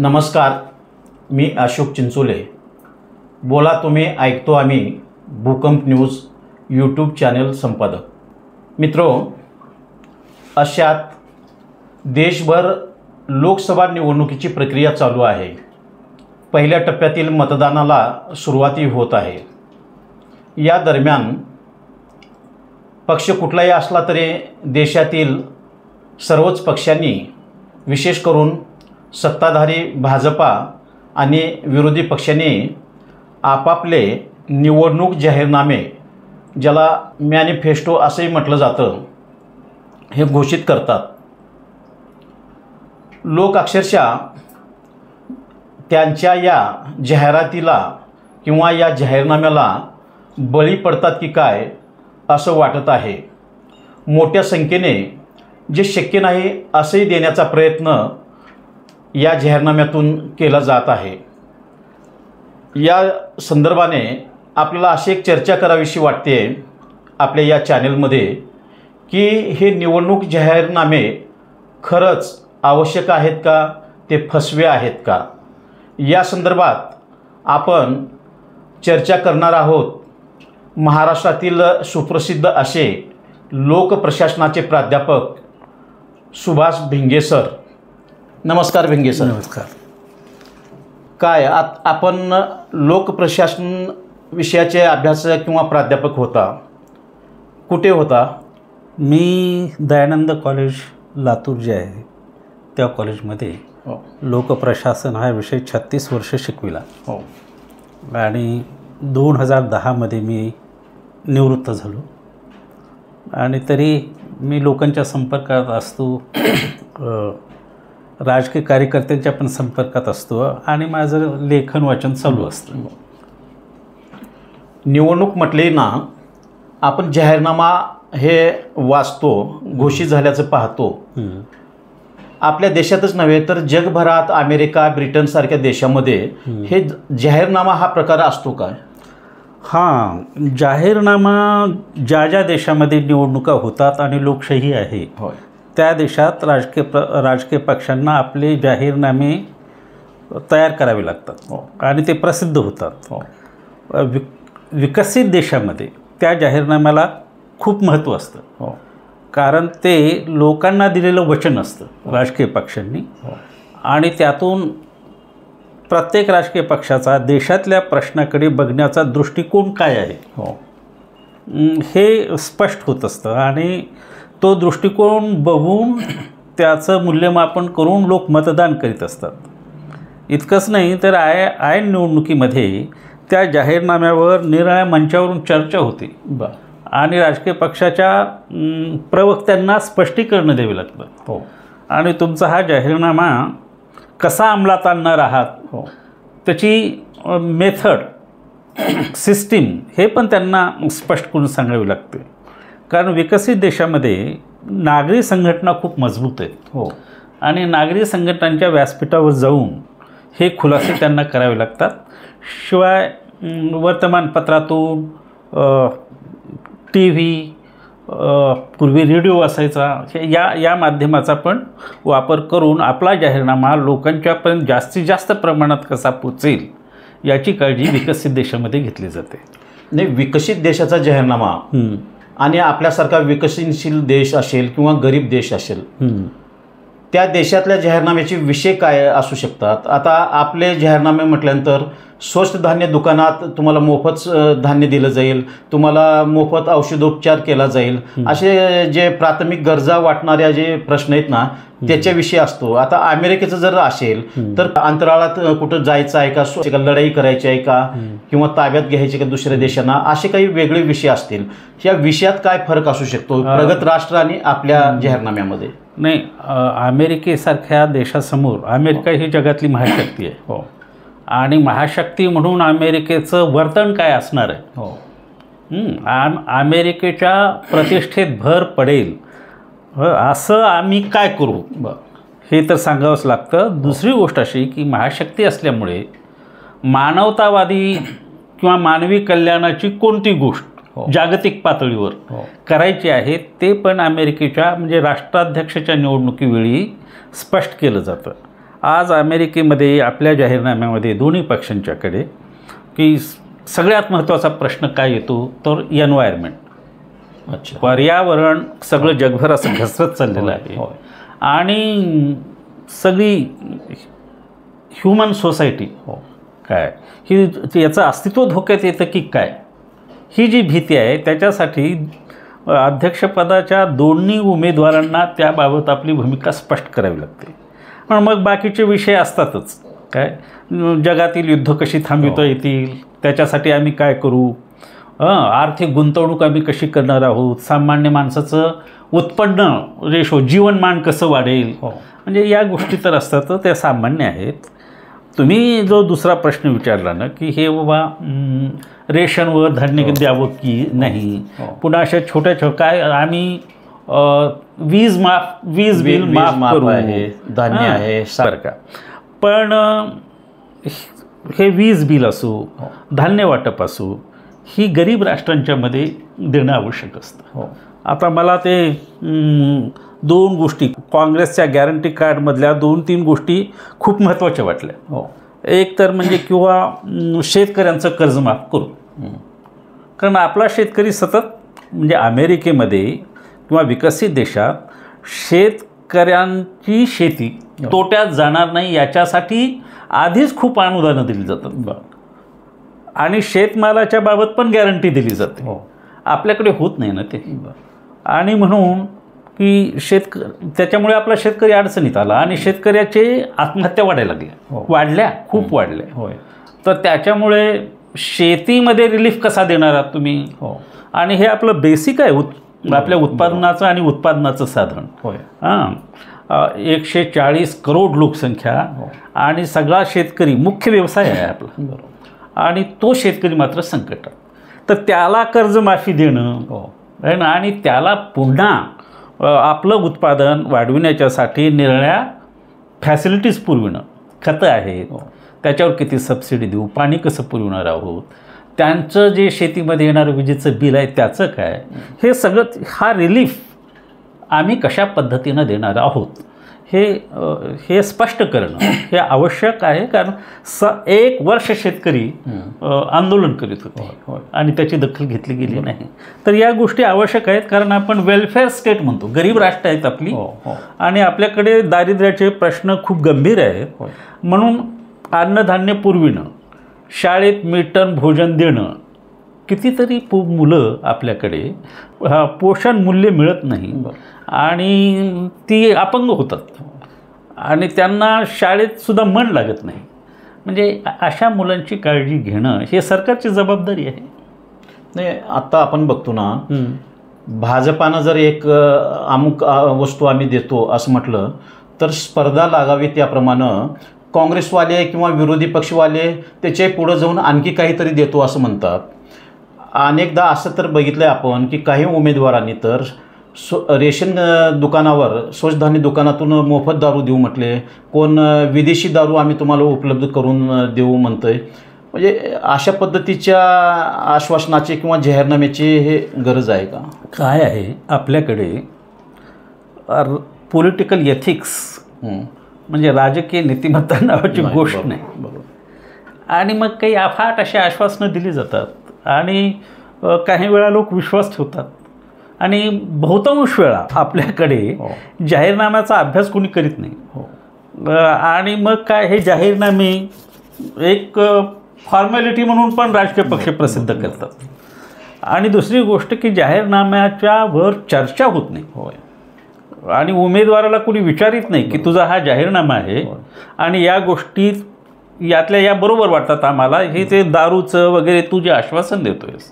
नमस्कार, मी अशोक चिंचोले. बोला तुम्ही ऐकतो आम्ही भूकंप न्यूज यूट्यूब चॅनल संपादक. मित्रो, अशात देशभर लोकसभा निवडणुकीची प्रक्रिया चालू आहे. पहिल्या टप्प्यातील मतदानाला सुरुवाती होत आहे. या दरम्यान पक्ष कुठलाही असला तरी देशातील सर्वच पक्षांनी, विशेष करून सत्ताधारी भाजपा आणि विरोधी पक्षांनी आपापले निवडणूक जाहीरनामे, ज्याला मॅनिफेस्टो असंही म्हटलं जातं, हे घोषित करतात. लोक अक्षरशः त्यांच्या या जाहिरातीला किंवा या जाहीरनाम्याला बळी पडतात की काय असं वाटत आहे. मोठ्या संख्येने जे शक्य नाही असंही देण्याचा प्रयत्न या जाहीरनाम्यातून केला जात आहे. या संदर्भाने आपल्याला अशी एक चर्चा करावीशी वाटते आपल्या या चॅनलमध्ये की हे निवडणूक जाहीरनामे खरंच आवश्यक आहेत का, ते फसवे आहेत का, या संदर्भात आपण चर्चा करणार आहोत. महाराष्ट्रातील सुप्रसिद्ध असे लोकप्रशासनाचे प्राध्यापक सुभाष भिंगे सर. नमस्कार भिंगे सर. नमस्कार. काय आपण लोकप्रशासन विषयाचे अभ्यासक किंवा प्राध्यापक होता, कुठे होता? मी दयानंद कॉलेज लातूर जे आहे त्या कॉलेजमध्ये लोकप्रशासन हा विषय 36 वर्ष शिकविला. आणि 2010मध्ये मी निवृत्त झालो. आणि तरी मी लोकांच्या संपर्कात असतो, राजकीय कार्यकर्त्यांच्या पण संपर्कात असतो आणि माझं लेखन वाचन चालू असतं. निवडणूक म्हटले ना, आपण जाहीरनामा हे वाचतो, घोषित झाल्याचं पाहतो. आपल्या देशातच नव्हे तर जगभरात अमेरिका, ब्रिटनसारख्या देशामध्ये हे जाहीरनामा हा प्रकार असतो काय? हां, जाहीरनामा ज्या ज्या देशामध्ये निवडणुका होतात आणि लोकशाही आहे त्या देशात राजकीय पक्षांना आपले जाहीरनामे तयार करावे लागतात आणि ते प्रसिद्ध होतात. विकसित देशामध्ये त्या जाहीरनाम्याला खूप महत्त्व असतं, कारण ते लोकांना दिलेलं वचन असतं राजकीय पक्षांनी. आणि त्यातून प्रत्येक राजकीय पक्षाचा देशातल्या प्रश्नाकडे बघण्याचा दृष्टिकोन काय आहे हे स्पष्ट होत असतं. आणि तो दृष्टिकोन बघून त्याचं मूल्यमापन करून लोक मतदान करीत असतात. इतकंच नाही तर ऐन निवडणुकीमध्ये त्या जाहीरनाम्यावर निराळ्या मंचावरून चर्चा होते आणि राजकीय पक्षाच्या प्रवक्त्यांना स्पष्टीकरण द्यावे लागतं. आणि तुमचा हा जाहीरनामा कसा अंमलात आणणार आहात, त्याची मेथड, सिस्टीम हे पण त्यांना स्पष्ट करून सांगावे लागते. कारण विकसित देशामध्ये नागरी संघटना खूप मजबूत आहेत आणि नागरी संघटनांच्या व्यासपीठावर जाऊन हे खुलासे त्यांना करावे लागतात. शिवाय वर्तमानपत्रातून, टी व्ही, पूर्वी रेडिओ असायचा, या माध्यमाचा पण वापर करून आपला जाहीरनामा लोकांच्यापर्यंत जास्तीत जास्त प्रमाणात कसा पोचेल याची काळजी विकसित देशामध्ये घेतली जाते. नाही, विकसित देशाचा जाहीरनामा आणि आपल्यासारखा विकसनशील देश असेल किंवा गरीब देश असेल, त्या देशातल्या जाहीरनाम्याचे विषय काय असू शकतात? आता आपले जाहीरनामे म्हटल्यानंतर स्वस्त धान्य दुकानात तुम्हाला मोफत धान्य दिलं जाईल, तुम्हाला मोफत औषधोपचार केला जाईल, असे जे प्राथमिक गरजा वाटणाऱ्या जे प्रश्न आहेत ना त्याच्याविषयी असतो. आता अमेरिकेचं जर असेल तर अंतराळात कुठं जायचं आहे का, लढाई करायची आहे का, किंवा ताब्यात घ्यायची का दुसऱ्या देशांना, असे काही वेगळे विषय असतील. या विषयात काय फरक असू शकतो प्रगत राष्ट्र आणि आपल्या जाहीरनाम्यामध्ये? नाही, अमेरिकेसारख्या देशासमोर, अमेरिका ही जगातली महाशक्ती आहे आणि महाशक्ती म्हणून अमेरिकेचं वर्तन काय असणार आहे, अमेरिकेच्या प्रतिष्ठेत भर पडेल असं आम्ही काय करू हे तर सांगावंच लागतं. दुसरी गोष्ट अशी की महाशक्ती असल्यामुळे मानवतावादी किंवा मानवी कल्याणाची कोणती गोष्ट जागतिक पातळीवर करायची आहे ते पण अमेरिकेच्या म्हणजे राष्ट्राध्यक्षाच्या निवडणुकीवेळी स्पष्ट केलं जातं. आज अमेरिकेमध्ये आपल्या जाहीरनाम्यामध्ये दोन्ही पक्षांच्याकडे की सगळ्यात महत्त्वाचा प्रश्न काय येतो तर एन्व्हायरमेंट. अच्छा. पर्यावरण सगळं जगभर असं घसरत चाललेलं आहे आणि सगळी ह्युमन सोसायटी काय ही याचं अस्तित्व धोक्यात येतं की काय, ही जी भीती आहे त्याच्यासाठी अध्यक्षपदाच्या दोन्ही उमेदवारांना त्याबाबत आपली भूमिका स्पष्ट करावी लागते. पण मग बाकीचे विषय असतातच, काय जगातील युद्ध कशी थांबविता येतील, त्याच्यासाठी आम्ही काय करू, आर्थिक गुंतवणूक आम्ही कशी करणार आहोत, सामान्य माणसाचं उत्पन्न रेशो जीवनमान कसं वाढेल, म्हणजे या गोष्टी तर असतात त्या सामान्य आहेत. तुम्ही जो दुसरा प्रश्न विचारला ना की हे बाबा रेशनवर धान्य द्यावं की नाही, पुन्हा अशा छोट्या काय आम्ही वीज बिल माफ करू आहे, धान्य आहे सारखा. पण हे वीज बिल असो, धान्य वाटप असो, ही गरीब राष्ट्रांच्यामध्ये देणं आवश्यक असतं. आता मला ते दोन गोष्टी काँग्रेसच्या गॅरंटी कार्डमधल्या 2-3 गोष्टी खूप महत्त्वाच्या वाटल्या. एक तर म्हणजे किंवा शेतकऱ्यांचं कर्ज माफ करू, कारण आपला शेतकरी सतत म्हणजे अमेरिकेमध्ये किंवा विकसित देशात शेतकऱ्यांची शेती तोट्यात जाणार नाही याच्यासाठी आधीच खूप अनुदानं दिली जातात आणि शेतमालाच्या बाबत पण गॅरंटी दिली जाते. आपल्याकडे होत नाही ना ते, आणि म्हणून की त्याच्यामुळे आपला शेतकरी अडचणीत आला आणि शेतकऱ्याचे आत्महत्या वाढल्या, खूप वाढल्या. तर त्याच्यामुळे शेतीमध्ये रिलीफ कसा देणार आहात तुम्ही, आणि हे आपलं बेसिक आहे आपल्या उत्पादनाचं आणि उत्पादनाचं साधन. 140 करोड लोकसंख्या आणि सगळा शेतकरी मुख्य व्यवसाय आहे आपला, आणि तो शेतकरी मात्र संकटात. तर त्याला कर्जमाफी देणं आहे ना, आणि त्याला पुन्हा आपलं उत्पादन वाढविण्याच्यासाठी निरनिराळ्या फॅसिलिटीज पुरविणं, खतं आहेत त्याच्यावर किती सबसिडी देऊ, पाणी कसं पुरवणार आहोत, त्यांचं जे शेतीमध्ये येणारं विजेचं बिल आहे त्याचं काय, हे सगळं हा रिलीफ आम्ही कशा पद्धतीनं देणार आहोत हे स्पष्ट करणं हे आवश्यक आहे. कारण 1 वर्ष शेतकरी आंदोलन करीत होते आणि त्याची दखल घेतली गेली नाही. तर या गोष्टी आवश्यक आहेत, कारण आपण वेलफेअर स्टेट म्हणतो, गरीब राष्ट्र आहेत आपली, आणि आपल्याकडे दारिद्र्याचे प्रश्न खूप गंभीर आहेत. म्हणून अन्नधान्य पुरविणं, शाळेत मिड-टर्म भोजन देणं, कितीतरी मुलं आपल्याकडे पोषण मूल्य मिळत नाही आणि ती अपंग होतात आणि त्यांना शाळेतसुद्धा मन लागत नाही. म्हणजे अशा मुलांची काळजी घेणं हे सरकारची जबाबदारी आहे. नाही, आता आपण बघतो ना, भाजपानं जर एक अमुक वस्तू आम्ही देतो असं म्हटलं तर स्पर्धा लागावी त्याप्रमाणे काँग्रेसवाले किंवा विरोधी पक्षवाले त्याच्या पुढं जाऊन आणखी काहीतरी देतो असं म्हणतात. अनेकदा असं तर बघितलं आहे आपण की काही उमेदवारांनी तर रेशन दुकानावर, स्वच्छधान्य दुकानातून मोफत दारू देऊ म्हटले, कोण विदेशी दारू आम्ही तुम्हाला उपलब्ध करून देऊ म्हणतंय. म्हणजे अशा पद्धतीच्या आश्वासनाचे किंवा जाहीरनाम्याची हे गरज आहे का? काय आहे आपल्याकडे पॉलिटिकल एथिक्स म्हणजे राजकीय नीतिमत्ता नावाची गोष्ट नाही. आणि मग काही अफाट अशी आश्वासनं दिली जातात आणि काही वेळा लोक विश्वास ठेवतात आणि बहुतांश वेळा आपल्याकडे जाहीरनाम्याचा अभ्यास कोणी करीत नाही. आणि मग काय हे जाहीरनामे एक फॉर्मॅलिटी म्हणून पण राजकीय पक्ष प्रसिद्ध करतात. आणि दुसरी गोष्ट की जाहीरनाम्याच्या वर चर्चा होत नाही आणि उमेदवाराला कोणी विचारित नाही की तुझा हा जाहीरनामा आहे आणि या गोष्टी यातल्या या बरोबर वाटतात आम्हाला, हे ते दारूचं वगैरे तू जे आश्वासन देतोयस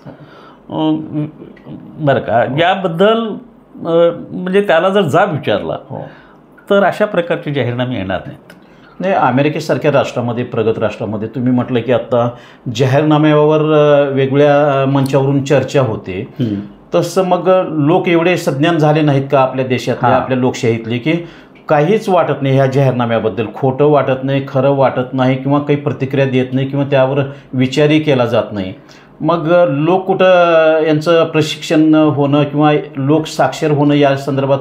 बरं का, याबद्दल म्हणजे त्याला जर जाब विचारला तर अशा प्रकारचे जाहीरनामे येणार नाहीत. नाही, अमेरिकेसारख्या राष्ट्रामध्ये, प्रगत राष्ट्रामध्ये तुम्ही म्हटलं की आता जाहीरनाम्यावर वेगळ्या मंचावरून चर्चा होते, तसं मग लोक एवढे सज्ञान झाले नाहीत का आपल्या देशातले, आपल्या लोकशाहीतले, की काहीच वाटत नाही ह्या जाहीरनाम्याबद्दल, खोटं वाटत नाही, खरं वाटत नाही किंवा काही प्रतिक्रिया देत नाही किंवा त्यावर विचारही केला जात नाही. मग लोक कुठं यांचं प्रशिक्षण होणं किंवा लोक साक्षर होणं या संदर्भात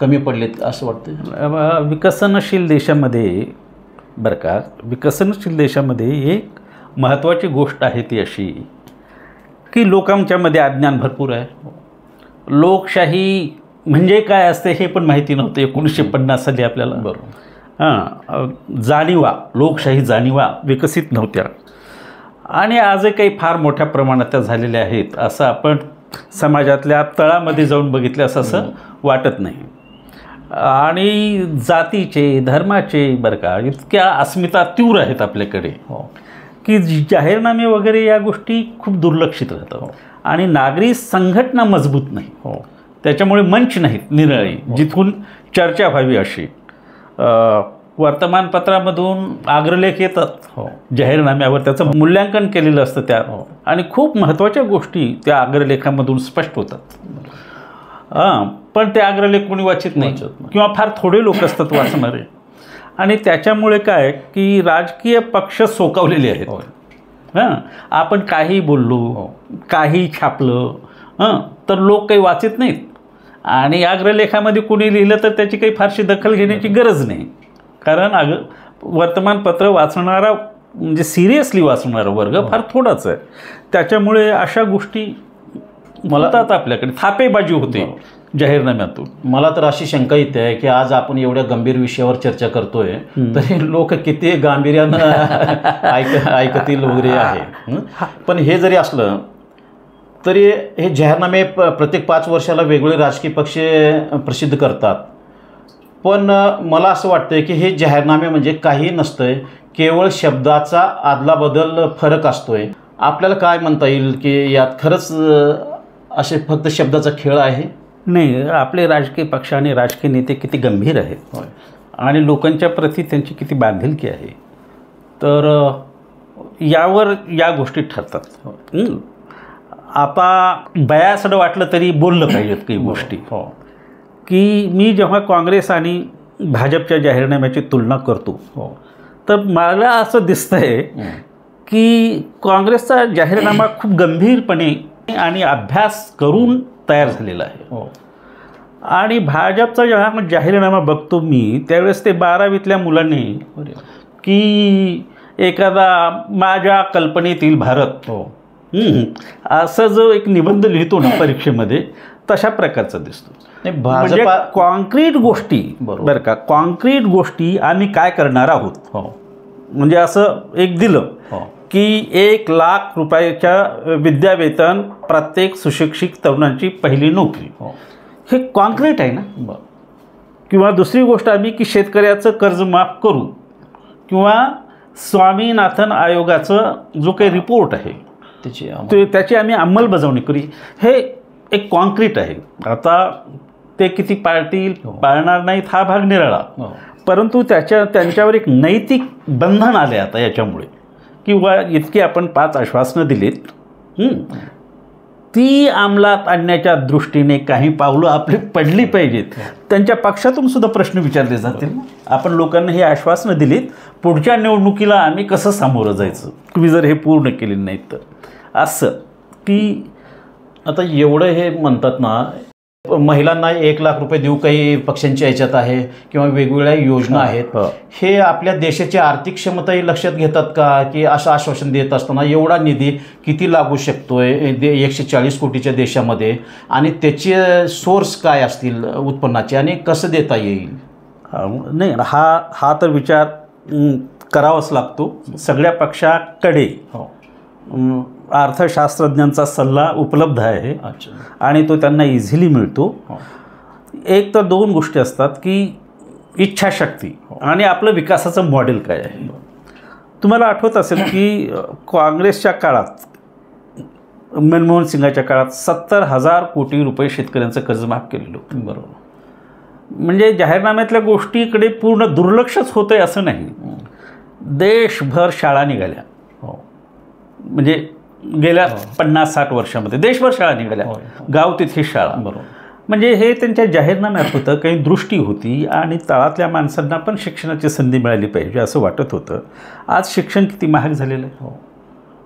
कमी पडलेत असं वाटतं? विकसनशील देशामध्ये बरं का. विकसनशील देशामध्ये एक महत्त्वाची गोष्ट आहे ती अशी की लोकांच्यामध्ये अज्ञान भरपूर आहे. लोकशाही म्हणजे काय असते हे पण माहिती नव्हतं 1950 साली आपल्याला. बरोबर. जाणीवा, लोकशाही जाणीवा विकसित नव्हत्या आणि आजही काही फार मोठ्या प्रमाणात त्या झालेल्या आहेत असं आपण समाजातल्या तळामध्ये जाऊन बघितल्यास असं वाटत नाही. आणि जातीचे, धर्माचे बरं का इतक्या अस्मिता तीव्र आहेत आपल्याकडे की जाहीरनामे वगैरे या गोष्टी खूप दुर्लक्षित राहतात. आणि नागरी संघटना मजबूत नाही. त्याच्यामुळे मंच नाहीत निरळी जिथून चर्चा व्हावी अशी. वर्तमानपत्रामधून अग्रलेख येतात जाहीरनाम्यावर, त्याचं मूल्यांकन केलेलं असतं त्यात आणि खूप महत्त्वाच्या गोष्टी त्या अग्रलेखामधून स्पष्ट होतात. पण ते अग्रलेख कोणी वाचित नाही किंवा फार थोडे लोक असतात वाचणारे. आणि त्याच्यामुळे काय की राजकीय पक्ष सोकावलेले आहेत. आपण काही बोललो, काही छापलं तर लोक काही वाचित नाहीत आणि अग्रलेखामध्ये कोणी लिहिलं तर त्याची काही फारशी दखल घेण्याची गरज नाही. कारण वर्तमानपत्र वाचणारा म्हणजे सिरियसली वाचणारा वर्ग फार थोडाच आहे. त्याच्यामुळे अशा गोष्टी मला तर आपल्याकडे थापेबाजी होते जाहीरनाम्यातून. मला तर अशी शंका येते आहे की आज आपण एवढ्या गंभीर विषयावर चर्चा करतोय तरी लोक किती गांभीर्यानं ऐकतील वगैरे आहे. पण हे जरी असलं तरी हे जाहीरनामे प्रत्येक 5 वर्षाला वेगवेगळे राजकीय पक्ष प्रसिद्ध करतात. पण मला असं वाटतं की हे जाहीरनामे म्हणजे काही नसतंय, केवळ शब्दाचा आदलाबदल फरक असतोय. आपल्याला काय म्हणता येईल की यात खरंच असे फक्त शब्दाचा खेळ आहे? नाही, आपले राजकीय पक्ष आणि राजकीय नेते किती गंभीर आहेत आणि लोकांच्या प्रती त्यांची किती बांधिलकी आहे. तर यावर या गोष्टी ठरतात. आता बयासडं वाटलं तरी बोललं पाहिजेत काही गोष्टी. की मी जेव्हा काँग्रेस आणि भाजपच्या जाहीरनाम्याची तुलना करतो तर मला असं दिसतंय की काँग्रेसचा जाहीरनामा खूप गंभीरपणे आणि अभ्यास करून तयार झालेला आहे. आणि भाजपचा जेव्हा जाहीरनामा बघतो मी त्यावेळेस ते 12वीतल्या मुलांनी की एखादा माझ्या कल्पनेतील भारत असं जो एक निबंध लिहितो ना परीक्षेमध्ये तशा प्रकारचा दिसतो. म्हणजे कॉन्क्रीट गोष्टी बरं का, कॉन्क्रीट गोष्टी आम्ही काय करणार आहोत. म्हणजे असं एक दिलं की 1 लाख रुपयाच्या विद्यावेतन प्रत्येक सुशिक्षित तरुणांची पहिली नोकरी, हे कॉन्क्रीट आहे ना. किंवा दुसरी गोष्ट आम्ही की शेतकऱ्याचं कर्ज माफ करू किंवा स्वामीनाथन आयोगाचं जो काही रिपोर्ट आहे त्याची आम्ही अंमलबजावणी करू, हे एक कॉन्क्रीट आहे. आता ते किती पाळतील पाळणार नाहीत हा भाग निराळा, परंतु त्यांच्यावर एक नैतिक बंधन आले आता याच्यामुळे. किंवा इतकी आपण 5 आश्वासनं दिलीत, ती अंमलात आणण्याच्या दृष्टीने काही पावलं आपली पडली पाहिजेत. त्यांच्या पक्षातून सुद्धा प्रश्न विचारले जातील. आपण लोकांना ही आश्वासनं दिलीत, पुढच्या निवडणुकीला आम्ही कसं सामोरं जायचं तुम्ही जर हे पूर्ण केले नाहीत तर. असं की आता एवढं हे म्हणतात ना, महिलांना 1 लाख रुपये देऊ काही पक्षांच्या याच्यात आहे किंवा वेगवेगळ्या योजना आहेत. हे आपल्या देशाची आर्थिक क्षमताही लक्षात घेतात का की असं आश्वासन देत असताना एवढा निधी किती लागू शकतोय 140 कोटीच्या देशामध्ये आणि त्याचे सोर्स काय असतील उत्पन्नाचे आणि कसं देता येईल? नाही, हा तर विचार करावाच लागतो. सगळ्या पक्षाकडे अर्थशास्त्रज्ञांचा सल्ला उपलब्ध आहे आणि तो त्यांना इझिली मिळतो. एक तर 2 गोष्टी असतात की इच्छाशक्ती आणि आपलं विकासाचं मॉडेल काय आहे. तुम्हाला आठवत असेल की काँग्रेसच्या काळात मनमोहन सिंगाच्या काळात 70,000 कोटी रुपये शेतकऱ्यांचं कर्ज माफ केलेलं होतं. बरोबर. म्हणजे जाहीरनाम्यातल्या गोष्टीकडे पूर्ण दुर्लक्षच होतं आहे असं नाही. देशभर शाळा निघाल्या, म्हणजे गेल्या 50-60 वर्षामध्ये देशभर शाळा निघाल्या, गाव तिथे शाळा. बरोबर. म्हणजे हे त्यांच्या जाहीरनाम्यात होतं, काही दृष्टी होती आणि तळातल्या माणसांना पण शिक्षणाची संधी मिळाली पाहिजे असं वाटत होतं. आज शिक्षण किती महाग झालेलं आहे.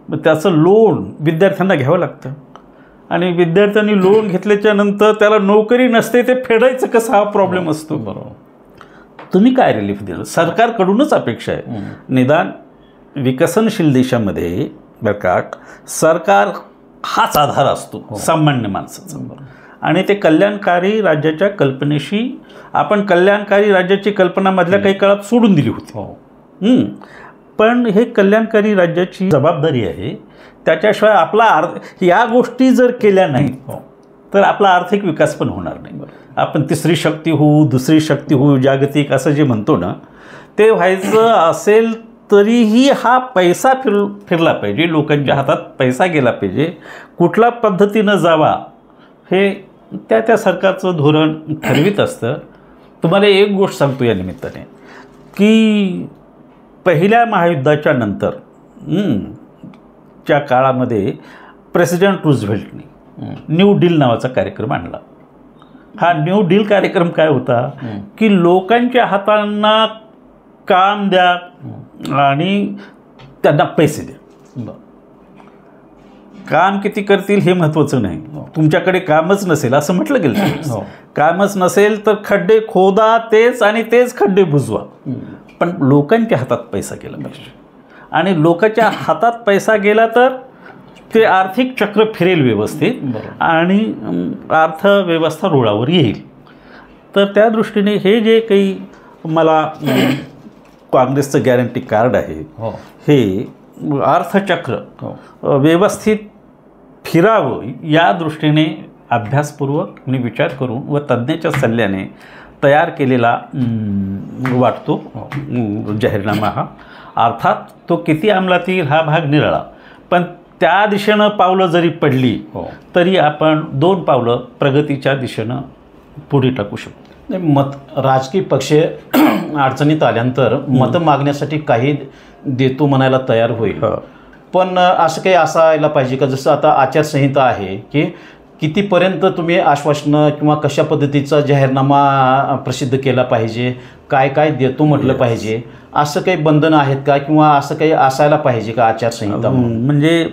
मग त्याचं लोन विद्यार्थ्यांना घ्यावं लागतं आणि विद्यार्थ्यांनी लोन घेतल्याच्या नंतर त्याला नोकरी नसते, ते फेडायचं कसं हा प्रॉब्लेम असतो. बरोबर. तुम्ही काय रिलीफ दिलं? सरकारकडूनच अपेक्षा आहे. निदान विकसनशील देशामध्ये बरं का सरकार हाच आधार असतो सामान्य माणसाचा, आणि ते कल्याणकारी राज्याच्या कल्पनेशी आपण कल्याणकारी राज्याची कल्पना मधल्या काही काळात सोडून दिली होती. पण हे कल्याणकारी राज्याची जबाबदारी आहे. त्याच्याशिवाय आपला या गोष्टी जर केल्या नाहीत तर आपला आर्थिक विकास पण होणार नाही. आपण तिसरी शक्ती होऊ, दुसरी शक्ती होऊ, जागतिक असं जे म्हणतो ना, ते व्हायचं असेल तरीही हा पैसा फिरला पाहिजे, लोकांच्या हातात पैसा गेला पाहिजे. कुठल्या पद्धतीनं जावा हे त्या सरकारचं धोरण ठरवित असतं. तुम्हाला एक गोष्ट सांगतो या निमित्ताने की पहिल्या महायुद्धाच्या नंतर च्या काळामध्ये प्रेसिडेंट रूझवेल्टनी न्यू डील नावाचा कार्यक्रम आणला. हा न्यू डील कार्यक्रम काय होता की लोकांच्या हातांना काम द्या आणि त्यांना पैसे द्या. काम किती करतील हे महत्त्वाचं नाही, तुमच्याकडे कामच नसेल असं म्हटलं गेलं, कामच नसेल तर खड्डे खोदा तेच आणि तेच खड्डे बुजवा, पण लोकांच्या हातात पैसा गेला पाहिजे. आणि लोकांच्या हातात पैसा गेला तर ते आर्थिक चक्र फिरेल व्यवस्थित आणि अर्थव्यवस्था रुळावर येईल. तर त्या दृष्टीने हे जे काही मला काँग्रेसचं गॅरंटी कार्ड आहे हे अर्थचक्र व्यवस्थित फिरावं या दृष्टीने अभ्यासपूर्वक आणि विचार करून व तज्ज्ञाच्या सल्ल्याने तयार केलेला वाटतो जाहीरनामा हा. अर्थात तो किती अंमलात येईल हा भाग निराळा, पण त्या दिशेनं पावलं जरी पडली तरी आपण 2 पावलं प्रगतीच्या दिशेनं पुढे टाकू शकतो. राजकीय पक्ष अडचणीत आल्यानंतर मतं मागण्यासाठी काही देतो म्हणायला तयार होईल, पण असं काही असायला पाहिजे का जसं आता आचारसंहिता आहे की कितीपर्यंत तुम्ही आश्वासनं किंवा कशा पद्धतीचा जाहीरनामा प्रसिद्ध केला पाहिजे, काय काय देतो म्हटलं पाहिजे, असं काही बंधनं आहेत का किंवा असं काही असायला पाहिजे का आचारसंहिता? म्हणजे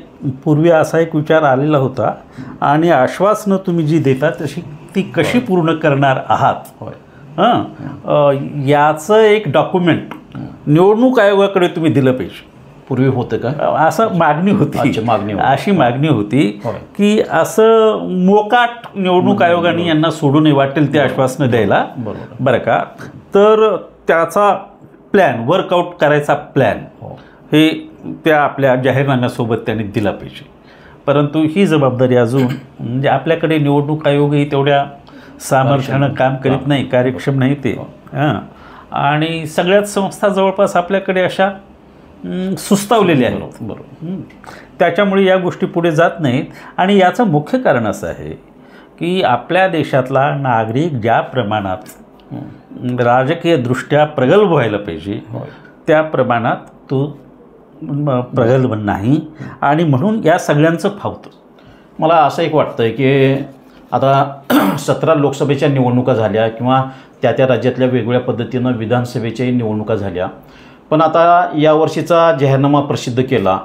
पूर्वी असा एक विचार आलेला होता आणि आश्वासनं तुम्ही जी देता तशी ती कशी पूर्ण करणार आहात याचं एक डॉक्युमेंट निवडणूक आयोगाकडे तुम्ही दिलं पाहिजे. पूर्वी होतं का असं मागणी होती, अशी मागणी होती की असं मोकाट निवडणूक आयोगाने यांना सोडू नये वाटेल ते आश्वासनं द्यायला, बरं का. तर त्याचा प्लॅन वर्कआउट करायचा प्लॅन हे त्या आपल्या जाहीरनाम्यासोबत त्यांनी दिला पाहिजे. परंतु ही जबाबदारी अजून म्हणजे आपल्याकडे निवडणूक आयोगही तेवढ्या सामर्थ्यानं काम करीत नाही, कार्यक्षम नाही ते. आणि सगळ्याच संस्था जवळपास आपल्याकडे अशा सुस्तावलेल्या आहेत. त्याच्यामुळे या गोष्टी पुढे जात नाहीत. आणि याचं मुख्य कारण असं आहे की आपल्या देशातला नागरिक ज्या प्रमाणात राजकीयदृष्ट्या प्रगल्भ व्हायला पाहिजे त्या प्रमाणात तो प्रगल्भ नाही आणि म्हणून या सगळ्यांचं फावतं. मला असं एक वाटतं आहे की आता 17 लोकसभेच्या निवडणुका झाल्या किंवा त्या राज्यातल्या वेगवेगळ्या पद्धतीनं विधानसभेच्याही निवडणुका झाल्या, पण आता यावर्षीचा जाहीरनामा प्रसिद्ध केला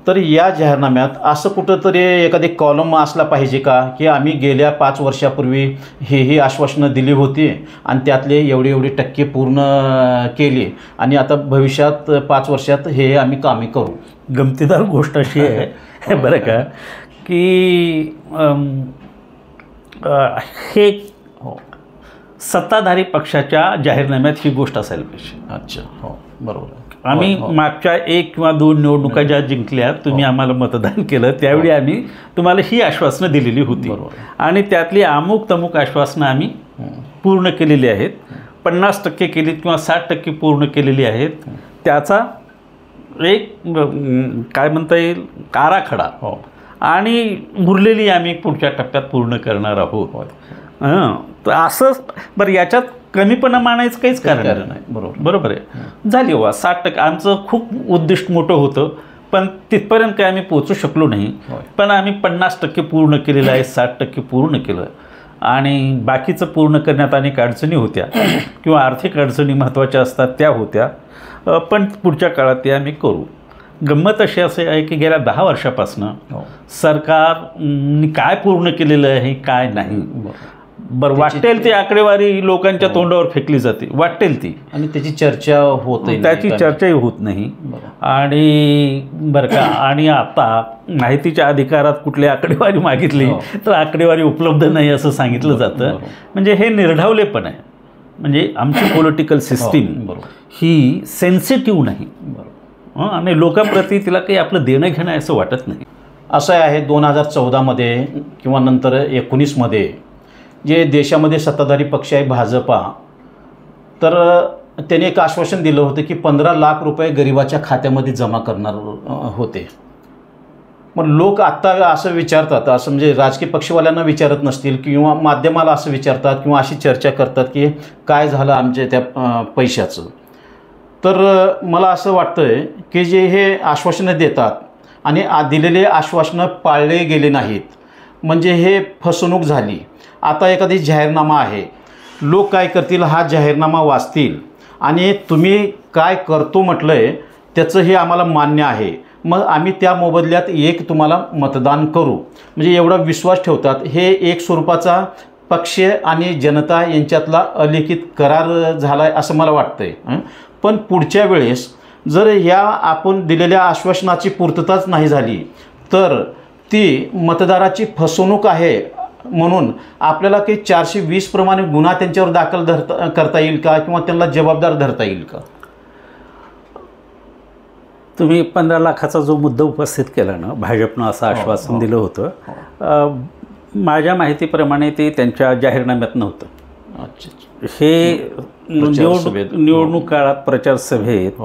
तर या जाहीरनाम्यात असं कुठंतरी एखादी कॉलम असला पाहिजे का की आम्ही गेल्या 5 वर्षापूर्वी ही आश्वासनं दिली होती आणि त्यातले एवढे टक्के पूर्ण केले आणि आता भविष्यात 5 वर्षात हे आम्ही कामे करू. गमतीदार गोष्ट अशी आहे बरं का की हे सत्ताधारी पक्षाच्या जाहीरनाम्यात ही गोष्ट असायला पाहिजे. अच्छा, हो बरोबर. आम्ही मागच्या 1 किंवा 2 निवडणुका ज्या जिंकल्या तुम्ही आम्हाला मतदान केलं त्यावेळी आम्ही तुम्हाला ही आश्वासनं दिलेली होती आणि त्यातली अमुक तमुक आश्वासनं आम्ही पूर्ण केलेली आहेत, 50% केलीत किंवा 60% पूर्ण केलेली आहेत. त्याचा एक काय म्हणता येईल आराखडा आणि उरलेली आम्ही पुढच्या टप्प्यात पूर्ण करणार आहोत. तर असं बरं याच्यात कमीपणा मानायचं काहीच कारण नाही. बरोबर आहे. झाली 60% आमचं खूप उद्दिष्ट मोठं होतं पण तिथपर्यंत काही आम्ही पोचू शकलो नाही, पण आम्ही 50% पूर्ण केलेलं आहे, 60% पूर्ण केलं आणि बाकीचं पूर्ण करण्यात अनेक अडचणी होत्या किंवा आर्थिक अडचणी महत्त्वाच्या असतात त्या होत्या, पण पुढच्या काळात ते आम्ही करू. गंमत अशी असे आहे की गेल्या 10 वर्षापासून सरकारने काय पूर्ण केलेलं आहे काय नाही बरं, वाटेल ती आकडेवारी लोकांच्या तोंडावर फेकली जाते, वाटेल ती, आणि त्याची चर्चा होत नाही, त्याची चर्चाही होत नाही. आणि बरं का, आणि आता माहितीच्या अधिकारात कुठली आकडेवारी मागितली तर आकडेवारी उपलब्ध नाही असं सांगितलं जातं. म्हणजे हे निर्ढावलेपण आहे. म्हणजे आमची पॉलिटिकल सिस्टीम ही सेन्सिटिव्ह नाही आणि लोकांप्रती तिला काही आपलं देणं घेणं आहे असं वाटत नाही. असं आहे 2014मध्ये किंवा नंतर 19मध्ये जे देशामध्ये सत्ताधारी पक्ष आहे भाजपा, तर त्याने एक आश्वासन दिलं होतं की 15 लाख रुपये गरिबाच्या खात्यामध्ये जमा करणार होते. मग लोक आत्ता असं विचारतात, असं म्हणजे राजकीय पक्षवाल्यांना विचारत नसतील किंवा माध्यमाला असं विचारतात किंवा अशी चर्चा करतात की काय झालं आमच्या त्या पैशाचं. तर मला असं वाटतं की जे हे आश्वासनं देतात आणि दिलेले आश्वासनं पाळले गेले नाहीत म्हणजे हे फसवणूक झाली. आता एखादी जाहीरनामा आहे, लोक काय करतील, हा जाहीरनामा वाचतील आणि तुम्ही काय करतो म्हटलं आहे त्याचं हे आम्हाला मान्य आहे, मग आम्ही त्या मोबदल्यात एक तुम्हाला मतदान करू, म्हणजे एवढा विश्वास ठेवतात. हे एक स्वरूपाचा पक्ष आणि जनता यांच्यातला अलिखित करार झाला आहे असं मला वाटतं आहे. पण पुढच्या वेळेस जर या आपण दिलेल्या आश्वासनाची पूर्तताच नाही झाली तर ती मतदाराची फसवणूक आहे म्हणून आपल्याला काही 420 प्रमाणे गुन्हा त्यांच्यावर दाखल करता येईल का किंवा त्यांना जबाबदार धरता येईल का? तुम्ही 15 लाखाचा जो मुद्दा उपस्थित केला ना, भाजपनं असं आश्वासन दिलं होतं, माझ्या माहितीप्रमाणे ते त्यांच्या जाहीरनाम्यात नव्हतं. हे निवडणूक काळात प्रचार सभेत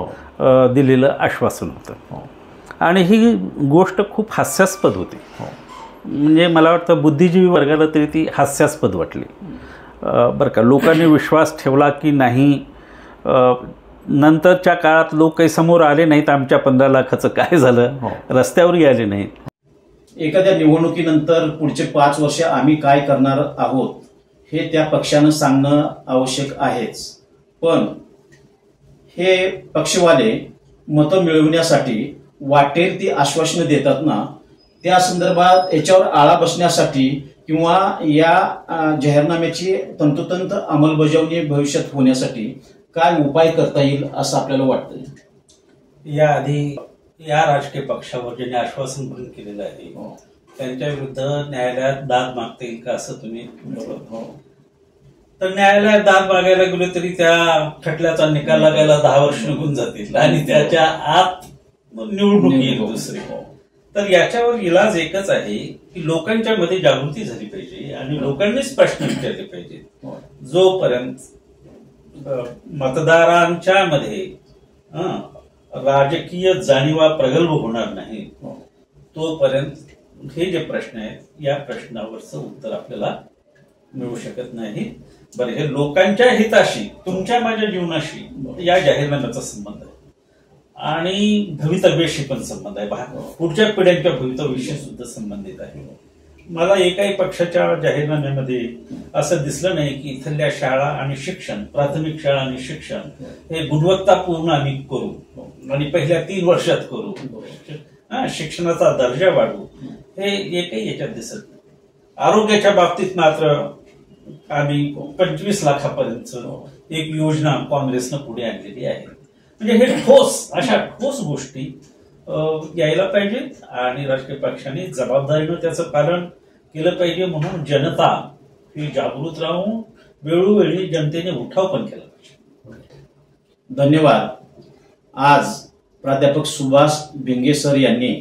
दिलेलं आश्वासन होतं आणि ही गोष्ट खूप हास्यास्पद होती. म्हणजे मला वाटतं बुद्धिजीवी वर्गाला तरी ती हास्यास्पद वाटली. बरं का, लोकांनी विश्वास ठेवला की नाही, नंतरच्या काळात लोक काही समोर आले नाहीत, आमच्या 15 लाखाचं काय झालं, रस्त्यावरही आले नाहीत. एखाद्या निवडणुकीनंतर पुढचे 5 वर्ष आम्ही काय करणार आहोत हे त्या पक्षानं सांगणं आवश्यक आहेच. पण हे पक्षवाले मतं मिळवण्यासाठी वाटेल ती आश्वासनं देतात ना, त्या संदर्भात याच्यावर आळा बसण्यासाठी किंवा या जाहीरनाम्याची तंतोतंत अंमलबजावणी भविष्यात होण्यासाठी काय उपाय करता येईल असं आपल्याला वाटतं? याआधी या राजकीय पक्षावर ज्यांनी आश्वासन भंग केलेलं आहे त्यांच्या विरुद्ध न्यायालयात दाद मागता येईल का असं तुम्ही तर न्यायालयात दाद मागायला गेलो तरी त्या खटल्याचा निकाल लागायला 10 वर्ष निघून जातील आणि त्याच्या आत निवडणूक येईल दुसरी. तर याच्यावर इलाज एकच आहे की लोकांच्या मध्ये जागृती झाली पाहिजे आणि लोकांनीच प्रश्न विचारले पाहिजेत. जोपर्यंत मतदारांच्या मध्ये राजकीय जाणीवा प्रगल्भ होणार नाही तोपर्यंत हे जे प्रश्न आहेत या प्रश्नावरचं उत्तर आपल्याला मिळू शकत नाही. बरं, हे लोकांच्या हिताशी, तुमच्या माझ्या जीवनाशी या जाहीरनाम्याचा संबंध आहे आणि भवितव्याशी पण संबंध आहे, पुढच्या पिढ्यांच्या भवितव्याशी सुद्धा संबंधित आहे. मला एकाही पक्षाच्या जाहीरनाम्यामध्ये असं दिसलं नाही की इथल्या शाळा आणि शिक्षण, प्राथमिक शाळा आणि शिक्षण हे गुणवत्तापूर्ण आम्ही करू आणि पहिल्या 3 वर्षात करू, शिक्षणाचा दर्जा वाढवू, हे एकही याच्यात दिसत नाही. आरोग्याच्या बाबतीत मात्र आम्ही 25 लाखापर्यंत एक योजना काँग्रेसनं पुढे आणलेली आहे. म्हणजे हे अशा ठोस गोष्टी यायला पाहिजेत आणि राजकीय पक्षांनी जबाबदारीनं त्याचं पालन केलं पाहिजे. म्हणून जनता ही जागृत राहून वेळोवेळी जनतेने उठाव पण केला पाहिजे. धन्यवाद. आज प्राध्यापक सुभाष भिंगे सर यांनी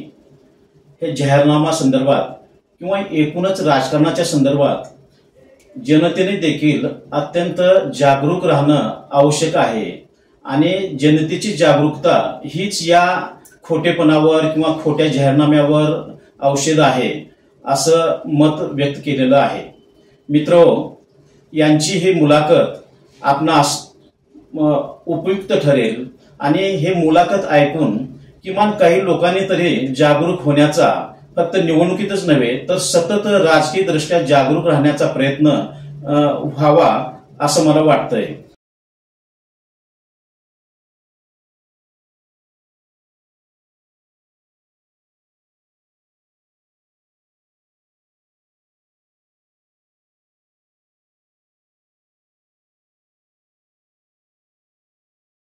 हे जाहीरनामा संदर्भात किंवा एकूणच राजकारणाच्या संदर्भात जनतेने देखील अत्यंत जागरूक राहणं आवश्यक आहे आणि जनतेची जागरूकता हीच या खोटेपणावर किंवा खोट्या जाहीरनाम्यावर औषध आहे असं मत व्यक्त केलेलं आहे. मित्रहो, यांची ही मुलाखत आपणास उपयुक्त ठरेल आणि हे मुलाखत ऐकून किमान काही लोकांनी तरी जागरूक होण्याचा, फक्त निवडणुकीतच नव्हे तर सतत राजकीय दृष्ट्या जागरूक राहण्याचा प्रयत्न व्हावा असं मला वाटतंय.